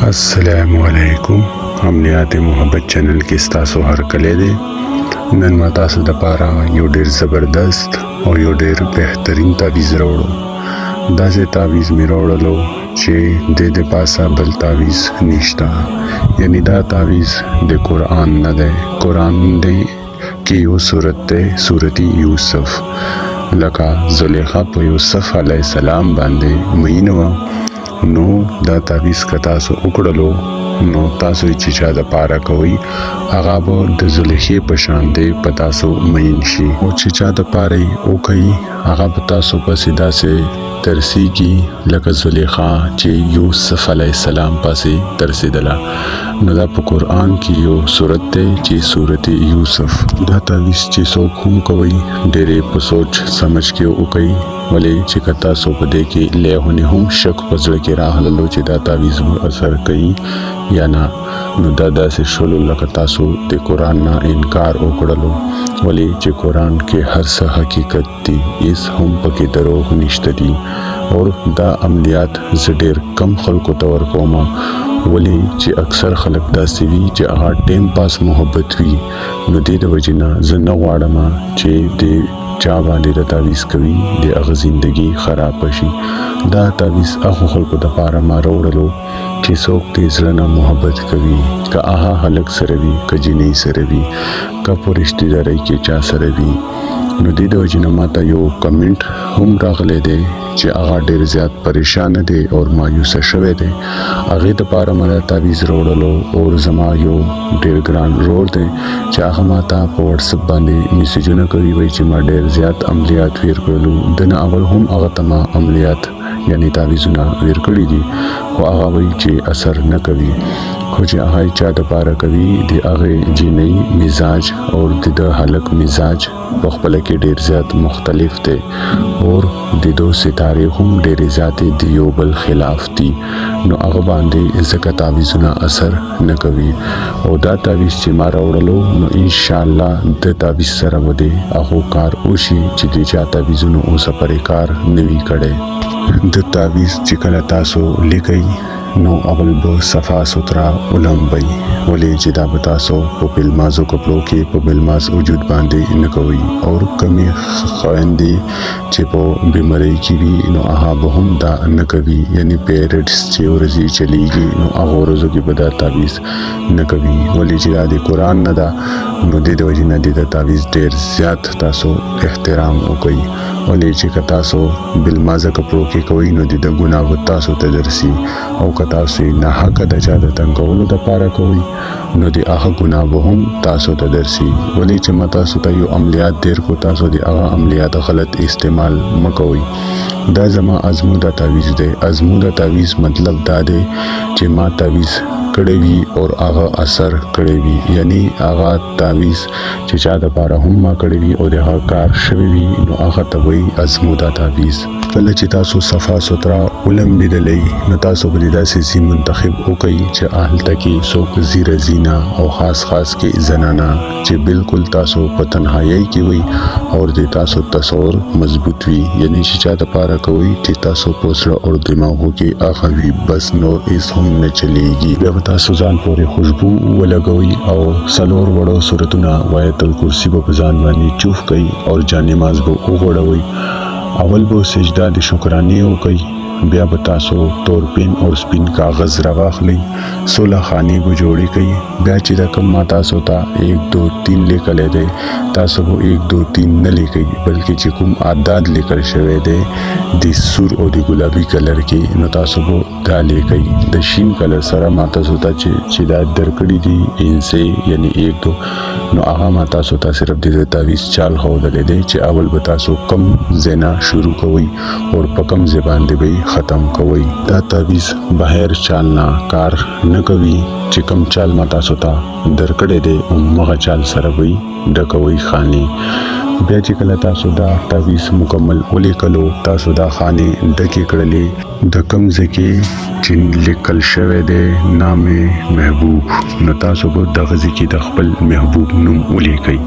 अस्सलामुअलैकुम। अमलियात मोहब्बत चैनल के स्तासो हर कले दे नन मा तासु द पारा यो ढेर ज़बरदस्त और यो ढेर बेहतरीन तावीज़ रावड़ो। दासे तावीज़ में रावड़लो चे दे पासा बल तावीज़ निश्ता, यानी दा तावीज़ दे कुरान न दे, कुरान दे कि यो सूरत दे सूरती यूसुफ लका ज़ुलेखा पे यूसुफ अलैहिस्सलाम बांदे महीनवा नो दा तावीज़ का तासो उकड़लो नो तासो चिचा द पारा कोई आगाबो द ज़ुलेखे पशान दे पतासो महीनशी ओ चिचा द पारे ओ कई आगाब तासो पसिदा से तरसी की लका ज़ुलेखा चे यूसुफ अलैहिस्सलाम पासे तरसी दला नदा प कुरान की यो सूरत दे चे सूरत यूसुफ दा तावीज़ चे सो खूम कोई डेरे प सोच समझ के ओ कई वले चिकता सो पदे के ले होने हम शक पजड़ के राह ललो चे दा तावीज़ असर कई या ना नु दादा से शोलो लकता सो ते कुरान ना इनकार ओकड़लो वले चे कुरान के हर सा हकीकत दी इस हम पके दरोह निश्तदी और दा अमलियात ज़डेर कम खल्को तवर कोमा वले चे अक्सर खलक दा सिवी चे आहा टेम पास मोहब्बत वी नु दे द वजना ज़न वाड़मा चे दे चा बांधे द तावीज़ कवी दे अग जिंदगी खराब पशी दा तावीज़ अखो खल्को द पारा मारोड़लो चे सोक तेजलना मोहब्बत कवी का आहा हलक सरवी का जिनी सरवी का पुरिश्तेदारी के चा सरवी नु दे द वजना माता यो कमेंट हम रागले दे चे आगा ढेर ज़्यादा परेशान दे और मायूस शवे दे आगे द पारा मरा तावीज़ रोड़लो और जमा यो ढेर ग्रान रोड दे चे आगा माता व्हाट्सएप बांधे मैसेज न करी वही चे मा ढेर ज़्यादा अमलियात वीर करलू दन अवल हम आगा तमा अमलियात यानी तावीज़ुना वीर करी दी वो आगा वही चे असर न कवी खोजे आगा चा द पारा कवी दे आगे जी नई मिजाज और दिद हलक मिजाज बखपल के ढेर ज़्यादा मुख्तलिफ थे और दिदो सितारे हम ढेर ज़्यादा दियो बल खिलाफ थी नो आगा बांधे इसका तावीज़ुना असर न कवी और दा तावीज़ चे मारा उड़लो नो इंशाअल्लाह द तावीज़ सरा वदे आहो कार ओशी चिदी चा तावीज़ुनो ओसा परेकार नवी कड़े द तावीज़ चिकला तासो लेकई नो अवल ब सफ़ा सुथरा उलम बई वले जिदा बतासो पबिल माजो कपड़ों के पबिल माज वजूद बांधे न कोई और कमी खांदे चिपो बीमारी की भी नो आहा बहुम दा न कभी यानी पेरेंट्स चे और जी चलीगी नो आहो रोज़ों की बदा तावीज़ न कभी वले जिदा दे कुरान न दा नो दे वजी न दे तावीज़ ढेर ज़्यादा तासो एहतराम हो गई वले चिका तासो बिल माजा कपड़ों के कोई नो दे गुनाह तासो तदरसी और कतासो ना हक द चादा तंगवलो द पारा कोई नो दे आहा गुनाह बहुम तासो तदरसी वले चे मतासो तयो अमलियात देर को तासो दे आहा अमलियात गलत इस्तेमाल मकोई दा जमा अजमुदा तावीज़ दे अजमुदा तावीज़ मतलब दा दे चे मा तावीज़ कड़ेवी और आगा असर कड़ेवी यानी आगा तावीज़ चे चादा पारा हम मा कड़ेवी और आगा कार शवेवी नो आगा तवई अजमुदा तावीज़ कल चे तासो सफ़ा सुथरा उलम बिदलई न तासो बदिदा से जी मुंतखब हो कई चे आहल तकी सोक ज़ीर जीना और ख़ास ख़ास के जनाना चे बिल्कुल तासो पतनहाई की हुई और दे तासो तसौर मजबूत हुई यानी चे चादा पारा कोई चे तासो पोसड़ा और दिमागों के आखवी बस नो इस हम न चलेगी सुजान पोरे खुशबू व लगोई और सलोर वड़ो सूरतुना वायतुल कुर्सी ब बजान वानी चूफ गई और जान नमाज बो उगड़ोई अवल बो सजदा दे शुक्रानी हो गई ब्या बतासो तोर पेन और स्पिन कागज़ रवाख ली 16 खाने को जोड़ी गई ब्या चिदा कम माता सोता 1 2 3 लेकर ले दे तासो वो 1 2 3 न ले गई बल्कि चिकुम आदाद लेकर शवे दे दी सुर और दी गुलाबी कलर की न तासो वो दा ले गई दशीन कलर सरा माता सोता चिदा दरकड़ी दी इनसे यानी 1 2 नो आहा माता सोता सिर्फ दे तावीज़ चाल हो दले दे चे अवल बतासो कम जना शुरू कोई और पकम ज़बान दे गई ख़त्म कोई दा तावीज़ बाहर चालना कार न कवी चिकम चाल माता सोता दरकड़े दे मगा चाल सरवई डकवई खाने ब्या चिकला तासुदा तावीज़ मुकम्मल ओले कलो तासुदा खाने डके कड़ले दकम जके چې لیکل شوی دی نام محبوب. نو تاسو به دغه ځای کې د خپل محبوب نوم ولیکئ.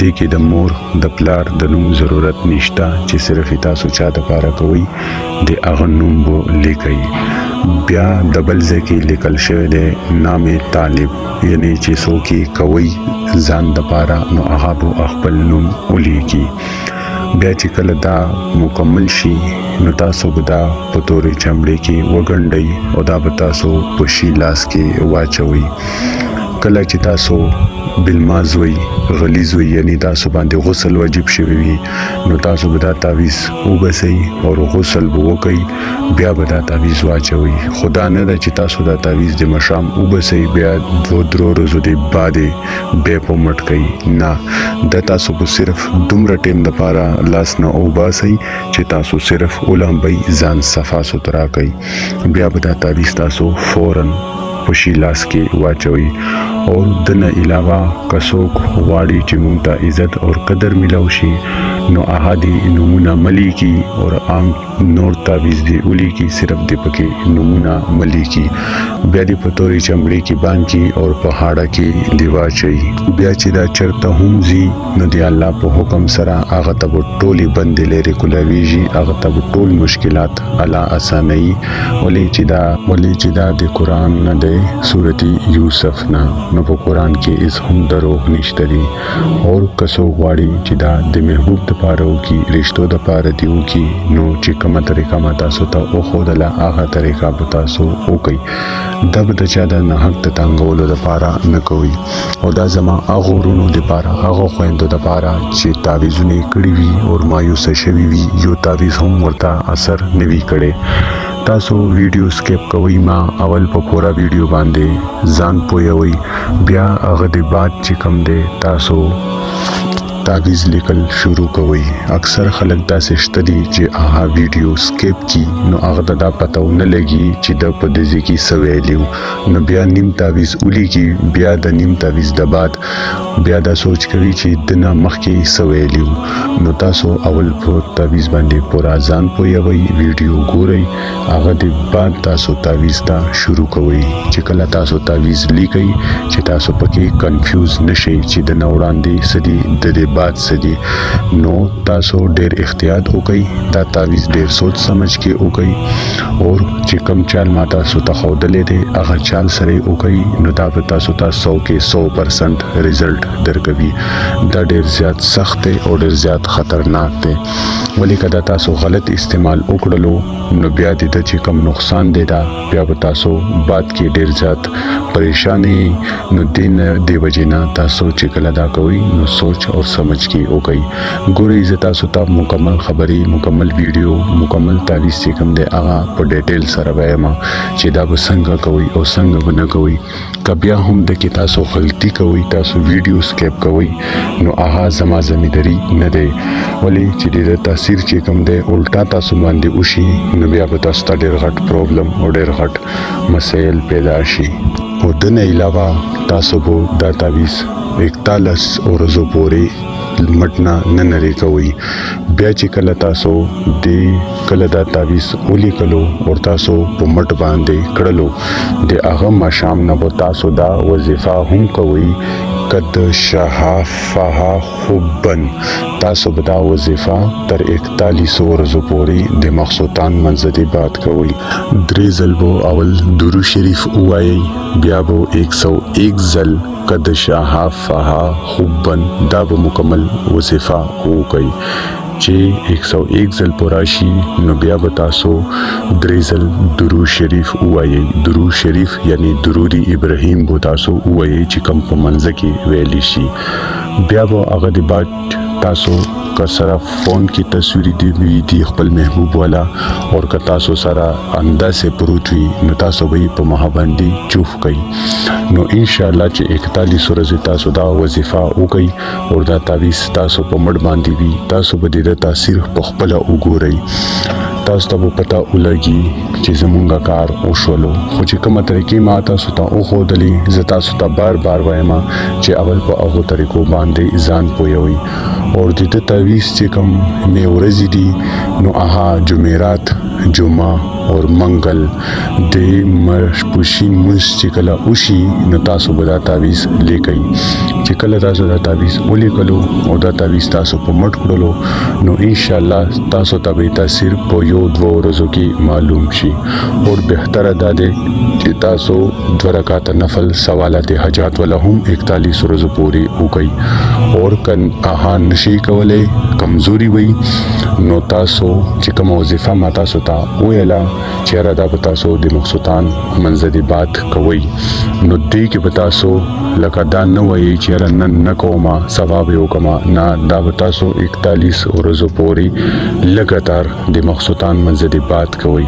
دې کې د مور د پلار د نوم ضرورت نشته چې صرف تاسو چا دپاره کوئ د هغه نوم به لیکئ. بیا د بل ځای کې لیکل شوی دی نام طالب، یعنی چې څوک یې کوئ ځان دپاره نو هغه به خپل نوم ولیکي. بیا چې کله دا مکمل شي نو تاسو به دا په تورې چمړې کې وګنډئ او دا به تاسو په شي لاس کې واچوئ. کله چې تاسو بالماز وي غلیظ وي یعنی تاسو باندې غسل واجب شوی وي نو تاسو به دا تعویذ وباسئ او غسل به وکئ. بیا به دا تعویذ واچوئ. خدا نه ده چې تاسو دا تعویذ د مشام وباسئ بیا 2-3 ورځې د بعدې بیا په مټ کوي. نه، دا تاسو به صرف دومره ټیم دپاره لاس نه وباسئ چې تاسو صرف ولامبئ، ځان صفا سوترا کوئ. بیا به دا تعویذ تاسو فوراً په شي لاس کې واچوي. او دنه علاوه کڅوک غواړي چې مونږ ته عزت او قدر ملو شي نو هغه دې نمونه ملي کی او عام نور تعویذ دی اولی کی صرف دی پکې نمونه ملي کی. بیا دې په تورې چمړې کې باندې او په هاړه کې دی واچي. بیا چې دا چرته هم زی نو دی الله په حکم سره هغه ته ټولي بندې لري کولاویږي، هغه ته ټول مشکلات الله اساني. ولې چې دا د قران نه دی سورۃ یوسف نه، نو په قران کې هیڅ هم دروغ نشته دي. او کسو غواړي چې دا د محبوب د پاره او کې رښتو د پاره دیو کې نو چې کومه طریقه ما تاسو ته او خودله هغه طریقه به تاسو وکړئ. دا به د چا د نه حق ته تنګولو د پاره نه کوي. او دا زما هغه ورونو د پاره هغه خويندو د پاره چې تعویذونه کړی وي او مایوس شوی وي یو تعویذ هم ورته اثر نه وی کړي. تاسو ویډیو سکیپ کوئ، ما اول په پورا ویډیو باندې ځان پویوي. بیا هغه د بعد چې کوم دی تاسو تعویذ لیکل شروع کوئ. اکثر خلک داسې شته دي چې هغه ویډیو سکیپ کی نو هغه دا پته نه لګي چې د په دې کې سویلیو نو بیا نیم تعویذ اولی کی. بیا د نیم تعویذ د بعد بیا دا سوچ کوي چې دنه مخکې سویلیو. نو تاسو اول په تعویذ باندې پورا ځان پویوي، ویډیو ګورئ، هغه د بعد تاسو تعویذ ته شروع کوئ. چې کله تاسو تعویذ لیکئ چې تاسو پکې کنفیوز نشئ چې د نوړاندې سدي د بعد سدي. نو تاسو ډېر احتیاط وکئ، دا تعویذ ډېر سوچ سمجھ کې وکئ. او چې کم چال ما تاسو ته خودلې دي هغه چال سره وکئ نو دا به تاسو ته 100% رزلټ درکوي. دا ډېر زیات سخت او ډېر زیات خطرناک دی. ولی کدا تاسو غلط استعمال وکړلو نو بیا د چې کم نقصان دی دا بیا به تاسو بعد کې ډېر زیات پریشانی. نو دی وجینا تاسو چې کله دا کوي نو سوچ او سمجھ کې وکړئ. ګورئ زه تاسو ته مکمل خبري، مکمل ویډیو، مکمل تعویذ چې کوم دی هغه په ډیټیل سره وایم چې دا به څنګه کوي او څنګه نه کوي. کبیا هم د کې تاسو غلطي کوي، تاسو ویډیو سکیپ کوي نو هغه زما زمیداری نه دی. ولی چې د تاثیر چې کوم دی الټا تاسو باندې وشي نو بیا به تاسو ته ډېر غټ پرابلم او ډېر غټ مسایل پیدا شي. او دنه علاوه تاسو به دا تعویذ 41 ورځو پورې مټنا نه نری کوي. بیا چې کله تاسو کله دا تعویذ ولیکلو او تاسو په مټ باندې کړلو د هغه مشام نه به تاسو دا وظیفه هم کوي قد شهافها حبن. تاسو به دا وظیفه تر 41 ورځو پورې د مخصوصان منځدي بات کوي. 3 ځل به اول درود شریف وایي، بیا به 101 ځل قد شهافها حبن دا به مکمل وظیفه وکړي. چې 101 ځل پوراشي نو بیا به تاسو 3 ځل درود شریف وایي. درود شریف یعنی درود ابراهیم به تاسو وایي چې کوم په منځ کې ویل شي. بیا به هغه د بعد تاسو که سره فون کی تصویر دی خپل محبوب والا او که تاسو سره اندازه پروت وي نو تاسو به په محبندي چوف کوي. نو ان شاء الله چې 41 ورځې تاسو دا وظیفه وکړي او دا تعویذ تاسو په مړ باندې وي تاسو به د تاثیر په خپل وګورئ. تاسو ته پتا ولګي چې زمونږه کار وشولو. خو چې کومه طریقې ما تاسو ته وښودلې زه تاسو ته بار وایم چې اول په هغه طریقو باندې ځان پویوي. او د تعویذ چې کوم مې ورځې دي نو هغه جمعرات जुमा और मंगल दे मशपुशीन मुस चिकला उशी न तासो बदा तावीज़ लेकई चिकला तासो दा तावीज़ ओले कलो और दा तावीज़ तासो पर मट करो नो इंशाल्लाह तासो तबे तासीर पो यो दो रोज़ों की मालूम शी और बेहतर दादे कि तासो द्वरकात नफल सवालात हजात वाला हम 41 रोज़ पूरी हो गई और कन आहा नशी कवले कमज़ोरी वही नो तासो चिकम वजीफ़ा माता सोता ओला चेहरा दा बतासो दे मकसूतान मंजदी बात कवई नो दे के बतासो लका दा न वही चेहरा न कोमा सवाब यो कमा ना दा बतासो 41 रोज़ो पूरी लगातार दे मकसूतान मंजदी बात कवई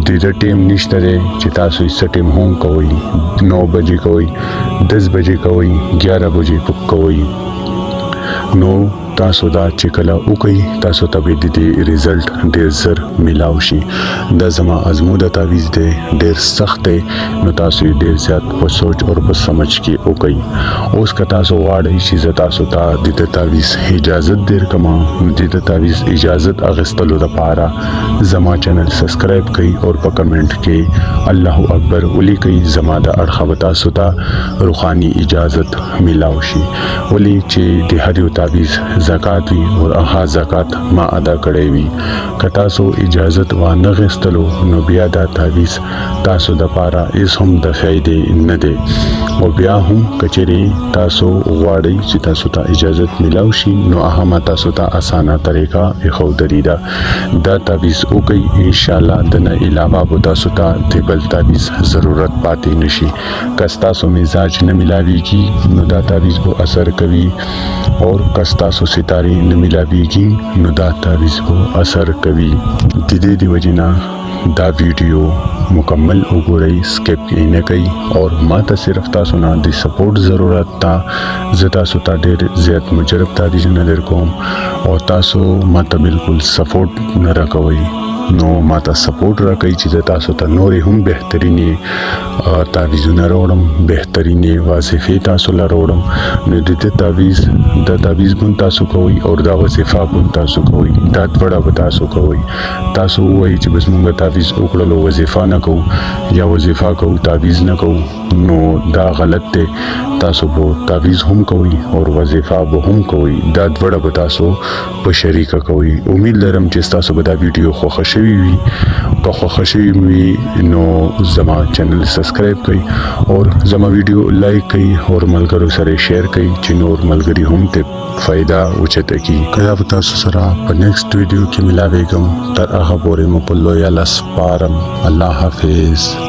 दे टेम निश्ते दे चितासो इस टेम हों कवई 9 बजे कवई 10 बजे कवई 11 बजे कवई नो तासो दा चिकला उकई तासो तबे दे रिजल्ट ढेर जर मिलावशी दा जमा आजमूदा तावीज़ दे ढेर सख्त है नो तासो ढेर ज़्यादा पर सोच और पर समझ के उकई उस का तासो वाड़ी चीज़ तासो ता दिते तावीज़ इजाज़त देर कमा दिते तावीज़ इजाज़त अगस्तलो दा पारा जमा चैनल सब्सक्राइब कई और पर कमेंट के अल्लाह अकबर उली कई जमा दा अड़खा बतासो ता रूहानी इजाज़त मिलावशी उली चे दिहारी तावीज़ ज़कात वी और आहा ज़कात मा अदा करे वी कतासो इजाज़त व नगस्तलो नो बिया दा तावीज़ तासो द पारा इस हम द फ़ायदे न दे और बिया हूँ कचरे तासो वाड़ी ची तासो ता इजाज़त मिलावशी नो आहा मा तासो ता आसाना तरीका इखौ दरीदा दा तावीज़ उकई इंशाल्लाह दना इलावा बो तासो ता तिबल तावीज़ ज़रूरत पाती नशी कस्तासो मिजाज न मिलावीगी नो दा तावीज़ बो असर कवी और कस्तासो सितारे न मिलावीगी नो दा तावीज़ बो असर कवी दिदे दी वजना दा वीडियो मुकम्मल उगुरई स्किप न कई और माता सिर्फ तासो ना दी सपोर्ट ज़रूरत ता तासो ता ढेर ज़्यादा मुजरब तावीज़ न देर कोम और तासो माता बिल्कुल सपोर्ट न रखवई नो माता सपोर्ट रखई चीज़ तासो ता नोरे हम बेहतरीन तावीज़ न रोड़म बेहतरीन वाजिफ़े तासो ला रोड़म न दिते तावीज़ दा तावीज़ बुन तासो कोई और दा वजीफ़ा बुन तासो कोई दा बड़ा बतासो कोई तासो वही ची बस मुंगा तावीज़ उकड़लो वजीफ़ा न को या वजीफ़ा को तावीज़ न को नो दा गलत ते तासो बो तावीज़ हम कोई और वजीफ़ा बो हम कोई दा बड़ा बतासो बशरीका कोई उम्मीद लरम जिस तासो बदा वीडियो खुशवी हुई का खुशवी हुई नो जमा चैनल सब्सक्राइब कई और जमा वीडियो लाइक कई और मलगरो सरे शेयर कई चिनोर मलगरी हम ते फ़ायदा उचते की कया बतासो सरा पर नेक्स्ट वीडियो की मिलावेगम तर आहा बोरे मुपल्लो या लस पारम अल्लाह हाफिज़।